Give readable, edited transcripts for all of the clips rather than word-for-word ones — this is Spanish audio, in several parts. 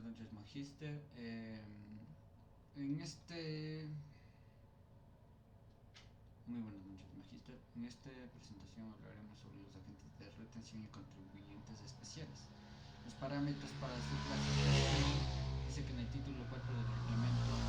buenas noches, Magister. En este. Muy buenas noches, Magister. En esta presentación hablaremos sobre los agentes de retención y contribuyentes especiales. Los parámetros para su clasificación. Dice que en el título 4 del reglamento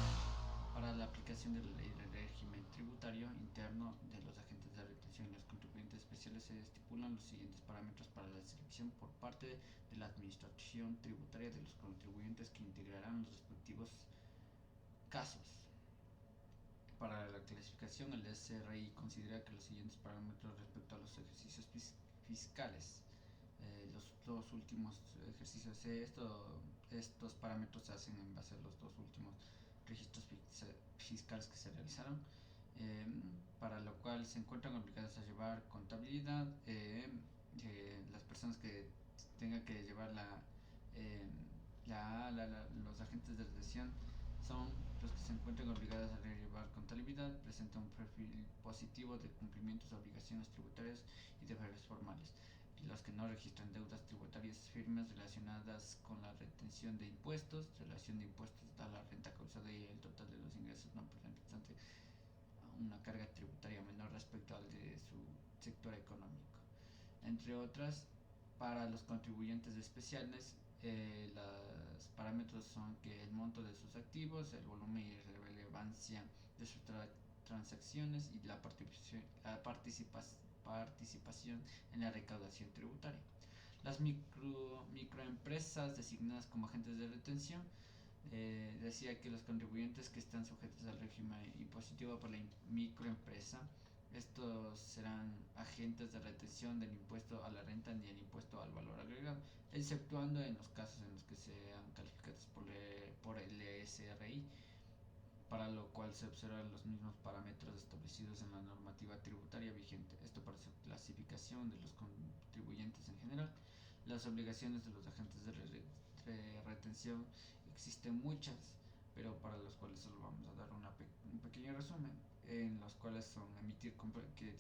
para la aplicación de la ley del régimen tributario interno de los agentes de retención y los contribuyentes especiales se estipulan los siguientes parámetros para la selección por parte de la administración tributaria de los contribuyentes que integrarán los respectivos casos. Para la clasificación, el SRI considera que los siguientes parámetros respecto a los ejercicios fiscales. Los dos últimos ejercicios, estos parámetros se hacen en base a los dos últimos registros fiscales que se realizaron, para lo cual se encuentran obligadas a llevar contabilidad. Las personas que tengan que llevar los agentes de retención son los que se encuentran obligados a llevar contabilidad, presentan un perfil positivo de cumplimientos, obligaciones tributarias y deberes formales, y los que no registran deudas tributarias firmes relacionadas con la retención de impuestos, relación de impuestos a la renta causada y el total de los ingresos no presente una carga tributaria menor respecto al de su sector económico, entre otras. Para los contribuyentes especiales, los parámetros son que el monto de sus activos, el volumen y relevancia de sus transacciones y la participación en la recaudación tributaria. Las microempresas designadas como agentes de retención, decía que los contribuyentes que están sujetos al régimen impositivo por la microempresa, estos serán agentes de retención del impuesto a la renta ni el impuesto al valor agregado, exceptuando en los casos en los que sean calificados por el SRI, para lo cual se observan los mismos parámetros establecidos en la normativa tributaria vigente. Esto para su clasificación de los contribuyentes en general. Las obligaciones de los agentes de retención, existen muchas, pero para los cuales solo vamos a dar un pequeño resumen, en los cuales son que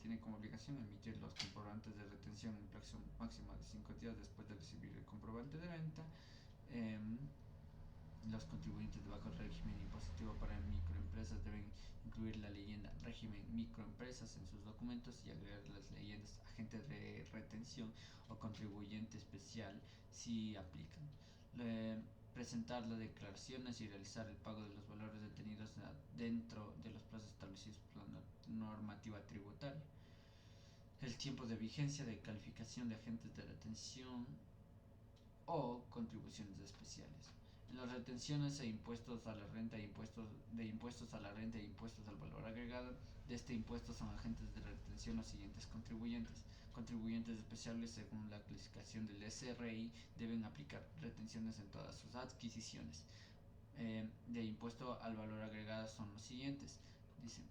tienen como obligación emitir los comprobantes de retención en plazo máximo de 5 días después de recibir el comprobante de venta. Los contribuyentes de bajo régimen impositivo para microempresas deben incluir la leyenda régimen microempresas en sus documentos y agregar las leyendas agente de retención o contribuyente especial si aplican. Presentar las declaraciones y realizar el pago de los valores detenidos dentro de los plazos establecidos por la normativa tributaria. El tiempo de vigencia de calificación de agentes de retención o contribuciones especiales. En las retenciones e impuestos a la renta e impuestos a la renta e impuestos al valor agregado de este impuesto son agentes de retención los siguientes contribuyentes. Contribuyentes especiales, según la clasificación del SRI, deben aplicar retenciones en todas sus adquisiciones. De impuesto al valor agregado son los siguientes. Dice: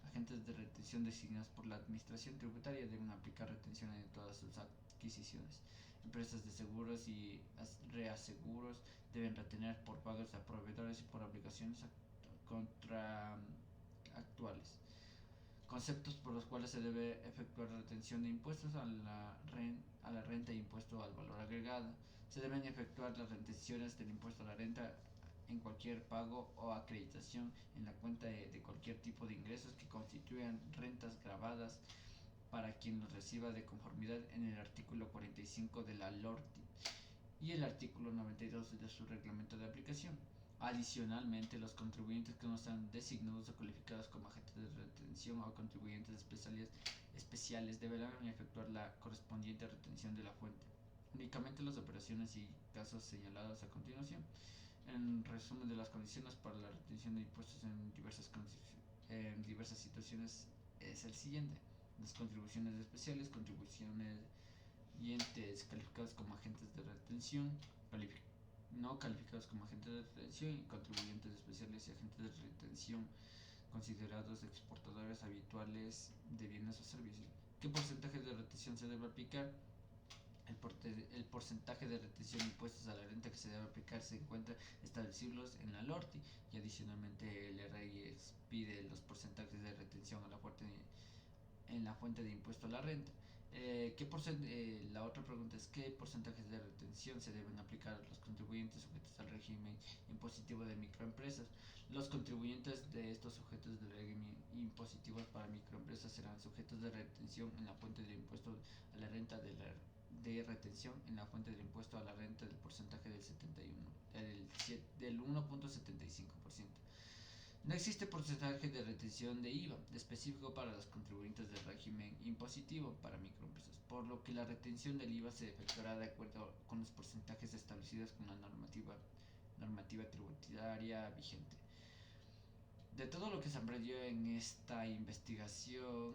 agentes de retención designados por la administración tributaria deben aplicar retención en todas sus adquisiciones. Empresas de seguros y reaseguros deben retener por pagos a proveedores y por obligaciones contractuales. Conceptos por los cuales se debe efectuar retención de impuestos a la renta e impuesto al valor agregado. Se deben efectuar las retenciones del impuesto a la renta en cualquier pago o acreditación en la cuenta de cualquier tipo de ingresos que constituyan rentas grabadas para quien los reciba de conformidad en el artículo 45 de la LORTI y el artículo 92 de su reglamento de aplicación. Adicionalmente, los contribuyentes que no sean designados o calificados como agentes de retención o contribuyentes especiales deberán efectuar la correspondiente retención de la fuente. Únicamente las operaciones y casos señalados a continuación. En resumen de las condiciones para la retención de impuestos en diversas situaciones es el siguiente: las contribuciones especiales, contribuciones y entes calificados como agentes de retención, no calificados como agentes de retención, y contribuyentes especiales y agentes de retención considerados exportadores habituales de bienes o servicios. ¿Qué porcentaje de retención se debe aplicar? El porcentaje de retención de impuestos a la renta que se debe aplicar se encuentra establecidos en la LORTI, y adicionalmente el RI expide los porcentajes de retención en la fuente de impuesto a la renta. La otra pregunta es: ¿qué porcentajes de retención se deben aplicar a los contribuyentes sujetos al régimen impositivo de microempresas? Los contribuyentes de estos sujetos del régimen impositivo para microempresas serán sujetos de retención en la fuente del impuesto a la renta de retención en la fuente del impuesto a la renta del porcentaje del 1.75%. No existe porcentaje de retención de IVA específico para los contribuyentes del régimen impositivo para microempresas, por lo que la retención del IVA se efectuará de acuerdo con los porcentajes establecidos con la normativa tributaria vigente. De todo lo que se aprendió en esta investigación,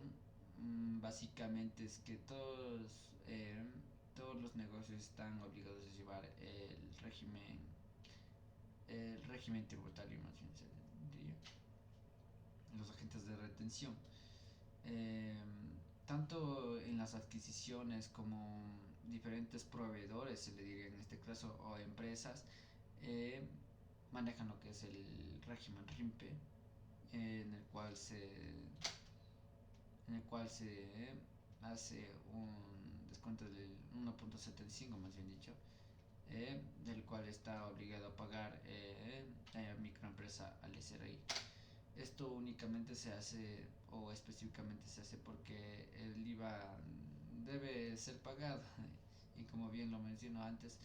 básicamente es que todos los negocios están obligados a llevar el régimen tributario, más bien se diría, los agentes de retención. Eh, Tanto en las adquisiciones como diferentes proveedores, se le diría en este caso, o empresas, eh, manejan lo que es el régimen RIMPE, en el cual se hace un descuento del 1.75, más bien dicho, del cual está obligado a pagar la microempresa al SRI. Esto únicamente se hace, o específicamente se hace, porque el IVA debe ser pagado y como bien lo menciono antes,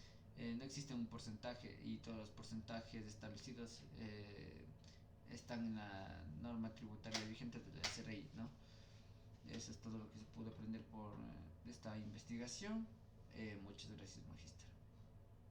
no existe un porcentaje y todos los porcentajes establecidos están en la norma tributaria vigente de la SRI, ¿no? Eso es todo lo que se pudo aprender por esta investigación. Muchas gracias, magíster.